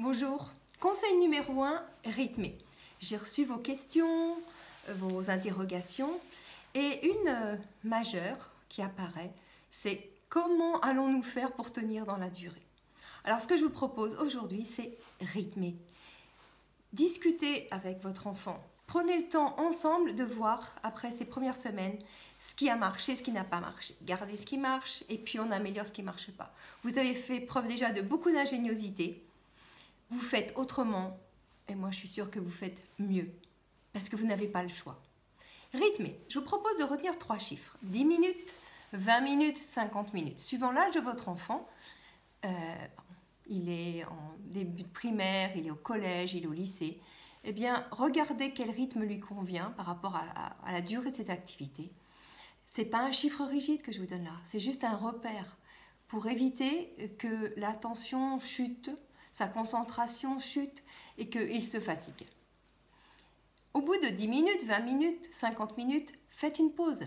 Bonjour, conseil numéro 1, rythmer. J'ai reçu vos questions, vos interrogations et une majeure qui apparaît, c'est comment allons-nous faire pour tenir dans la durée? Alors ce que je vous propose aujourd'hui, c'est rythmer. Discutez avec votre enfant. Prenez le temps ensemble de voir, après ces premières semaines, ce qui a marché, ce qui n'a pas marché. Gardez ce qui marche et puis on améliore ce qui ne marche pas. Vous avez fait preuve déjà de beaucoup d'ingéniosité. Vous faites autrement et moi je suis sûre que vous faites mieux parce que vous n'avez pas le choix. Rythmer. Je vous propose de retenir 3 chiffres. 10 minutes, 20 minutes, 50 minutes. Suivant l'âge de votre enfant, il est en début de primaire, il est au collège, il est au lycée, eh bien, regardez quel rythme lui convient par rapport à la durée de ses activités. Ce n'est pas un chiffre rigide que je vous donne là, c'est juste un repère pour éviter que l'attention chute, sa concentration chute et qu'il se fatigue. Au bout de 10 minutes, 20 minutes, 50 minutes, faites une pause.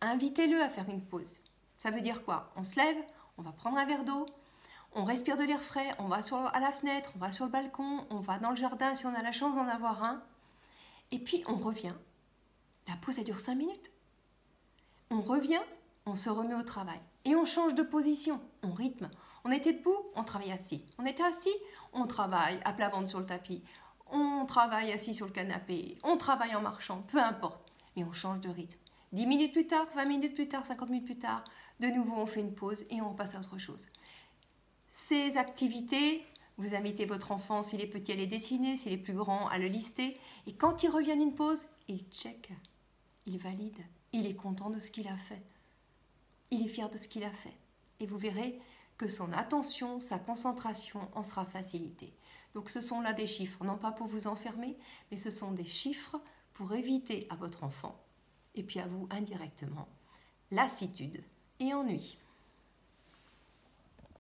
Invitez-le à faire une pause. Ça veut dire quoi? On se lève, on va prendre un verre d'eau, on respire de l'air frais, on va à la fenêtre, on va sur le balcon, on va dans le jardin si on a la chance d'en avoir un. Et puis on revient. La pause, elle dure 5 minutes. On revient, on se remet au travail. Et on change de position, on rythme. On était debout, on travaille assis. On était assis, on travaille à plat ventre sur le tapis. On travaille assis sur le canapé. On travaille en marchant, peu importe. Mais on change de rythme. 10 minutes plus tard, 20 minutes plus tard, 50 minutes plus tard, de nouveau on fait une pause et on passe à autre chose. Ces activités, vous invitez votre enfant, s'il est petit, à les dessiner, s'il est plus grand, à le lister. Et quand il revient d'une pause, il check, il valide, il est content de ce qu'il a fait. Il est fier de ce qu'il a fait. Et vous verrez que son attention, sa concentration en sera facilitée. Donc ce sont là des chiffres, non pas pour vous enfermer, mais ce sont des chiffres pour éviter à votre enfant, et puis à vous indirectement, lassitude et ennui.